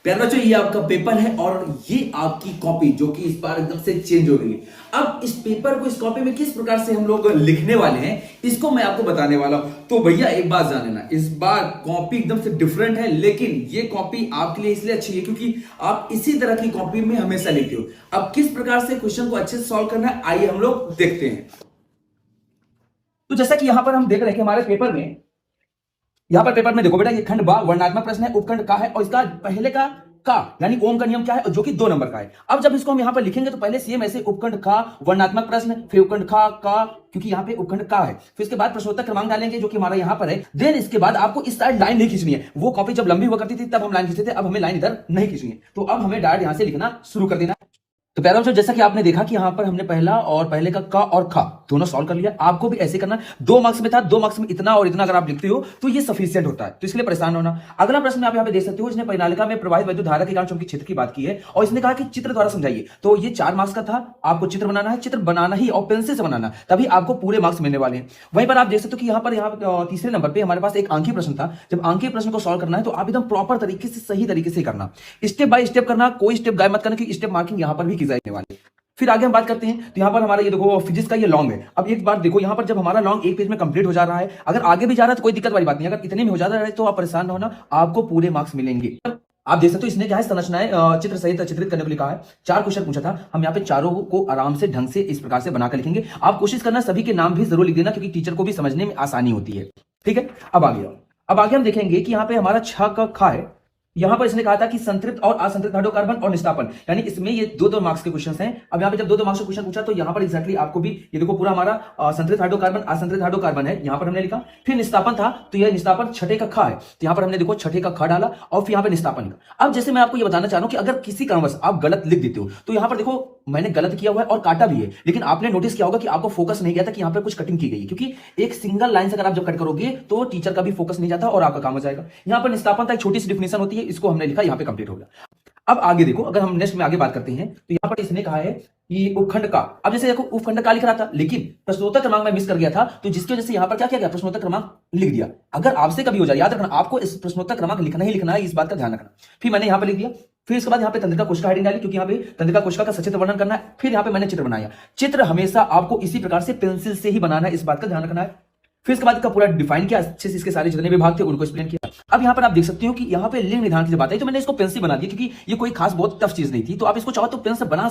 प्यारे बच्चों, ये आपका पेपर है और ये आपकी कॉपी जो कि इस बार एकदम से चेंज हो गई है। अब इस पेपर को, इस कॉपी में किस प्रकार से हम लोग लिखने वाले हैं, इसको मैं आपको बताने वाला हूं। तो भैया एक बात जान लेना, इस बार कॉपी एकदम से डिफरेंट है, लेकिन ये कॉपी आपके लिए इसलिए अच्छी है क्योंकि आप इसी तरह की कॉपी में हमेशा लिखते हो। अब किस प्रकार से क्वेश्चन को अच्छे से सॉल्व करना है, आइए हम लोग देखते हैं। तो जैसा कि यहां पर हम देख रहे हैं कि हमारे पेपर में, यहां पर पेपर में देखो बेटा, ये खंड बा वर्णात्मक प्रश्न है, उपखंड का है और इसका पहले का यानी ओम का नियम क्या है, जो कि 2 नंबर का है। अब जब इसको हम यहां पर लिखेंगे तो पहले सेम ऐसे उपखंड का वर्णात्मक प्रश्न, फिर उपखंड का क्योंकि यहां पे उपखंड का है, फिर इसके बाद प्रश्नोत्तर क्रमांक डालेंगे जो कि हमारा यहां पर है। देन इसके बाद आपको इस साइड लाइन नहीं खींचनी है। वो कॉपी जब लंबी हुआ करती थी तब हम लाइन खींचते थे, अब हमें लाइन इधर नहीं खींचनी है। तो अब हमें डायरेक्ट यहां से लिखना शुरू कर देना है। तो प्यारे बच्चों, जैसा कि आपने देखा कि यहां पर हमने पहला और पहले का और खा दोनों सॉल्व कर लिया। आपको भी ऐसे करना है। 2 मार्क्स में था, 2 मार्क्स में इतना और इतना अगर आप लिखते हो तो ये सफिशिएंट होता है, तो इसलिए परेशान होना। अगला प्रश्न आप यहां पे देख सकते हो, इसने परिनालिका में प्रवाहित वैद्युत धारा के कारण चुंबकीय क्षेत्र की बात की है और इसने कहा कि चित्र द्वारा समझाइए। तो ये 4 मार्क्स का था, आपको चित्र बनाना है, चित्र बनाना ही और पेंसिल से बनाना, तभी आपको पूरे मार्क्स मिलने वाले हैं। वहीं पर आप देख सकते हो कि यहाँ तीसरे नंबर पर हमारे पास एक अंकीय प्रश्न था। जब अंकीय प्रश्न को सॉल्व करना है तो आप एकदम प्रॉपर तरीके से, सही तरीके से करना, स्टेप बाय स्टेप करना, कोई स्टेप गायब मत करना, क्योंकि स्टेप मार्किंग यहां पर भी की जाने वाली है। फिर आगे हम बात करते हैं, तो यहां पर हमारा ये देखो फिजिक्स का ये लॉन्ग है। अब एक बार देखो, यहां पर जब हमारा लॉन्ग एक पेज में कंप्लीट हो जा रहा है, अगर आगे भी जा रहा है तो कोई दिक्कत वाली बात नहीं, अगर इतने में हो जा रहा है तो आप परेशान ना होना, आपको पूरे मार्क्स मिलेंगे। आप देख सकते हो इसने क्या है, संरचनाएं चित्र सहित चित्रित करने को लिखा है। 4 क्वेश्चन पूछा था, हम यहाँ पे चारों को आराम से ढंग से इस प्रकार से बनाकर लिखेंगे। आप कोशिश करना सभी के नाम भी जरूर लिख देना, क्योंकि टीचर को भी समझने में आसानी होती है। ठीक है, अब आगे हम देखेंगे कि यहाँ पे हमारा 6 का खा है। यहां पर इसने कहा था कि संतृप्त और असंतृप्त हाइड्रोकार्बन और निस्तापन, यानी इसमें ये 2-2 मार्क्स के क्वेश्चंस हैं। अब यहां पे जब 2-2 मार्क्स के क्वेश्चन पूछा तो यहां पर एग्जैक्टली आपको भी ये देखो पूरा हमारा संतृप्त हाइड्रोकार्बन असंतृप्त हाइड्रोकार्बन है, यहां पर हमने लिखा। फिर निस्तापन था, तो यह निस्तापन 6 का खा है, तो यहां पर हमने देखो 6 का खा डाला और फिर यहां पर निस्तापन लिखा। अब जैसे मैं आपको ये बताना चाह रहा हूं कि अगर किसी कारणवश आप गलत लिख देते हो तो यहां पर देखो मैंने गलत किया हुआ है और काटा भी है, लेकिन आपने नोटिस किया होगा कि आपको फोकस नहीं गया था कि यहां पर कुछ कटिंग की गई है, क्योंकि एक सिंगल लाइन से अगर आप जब कट करोगे तो टीचर का भी फोकस नहीं जाता और आपका काम हो जाएगा। यहां पर निस्तापन था, एक छोटी सी डिफिनेशन होती है, इसको हमने लिखा, यहां पे कंप्लीट हो गया। अब आगे देखो, अगर हम नेक्स्ट में आगे बात करते हैं तो यहां पर इसने कहा है कि उपखंड का। अब जैसे देखो उपखंड का लिख रहा था, लेकिन प्रश्नोत्तर क्रमांक में मिस कर गया था, तो जिसकी वजह से यहां पर क्या किया गया, प्रश्नोत्तर क्रमांक लिख दिया। अगर आपसे कभी हो जाए, याद रखना आपको इस प्रश्नोत्तर क्रमांक लिखना ही लिखना है, इस बात का ध्यान रखना। फिर मैंने यहां पर लिख दिया। फिर इसके बाद यहाँ पे तंत्रिका कोशिका हेडिंग डाली, क्योंकि यहाँ पे तंत्रिका कोशिका का सचित्र वर्णन करना है। फिर यहाँ पे मैंने चित्र बनाया। चित्र हमेशा आपको इसी प्रकार से पेंसिल से ही बनाना है, इस बात का ध्यान रखना है। फिर इसके बाद इसका पूरा डिफाइन किया, अच्छे से इसके सारे जितने विभाग थे उनको एक्सप्लेन किया। अब यहाँ पर आप देख सकते हो कि यहाँ पे लिंग निधान की जब बात आई तो मैंने इसको पेन से बना दिया, क्योंकि ये कोई खास बहुत टफ चीज नहीं थी, तो आप इसको चाहो तो पेन से बना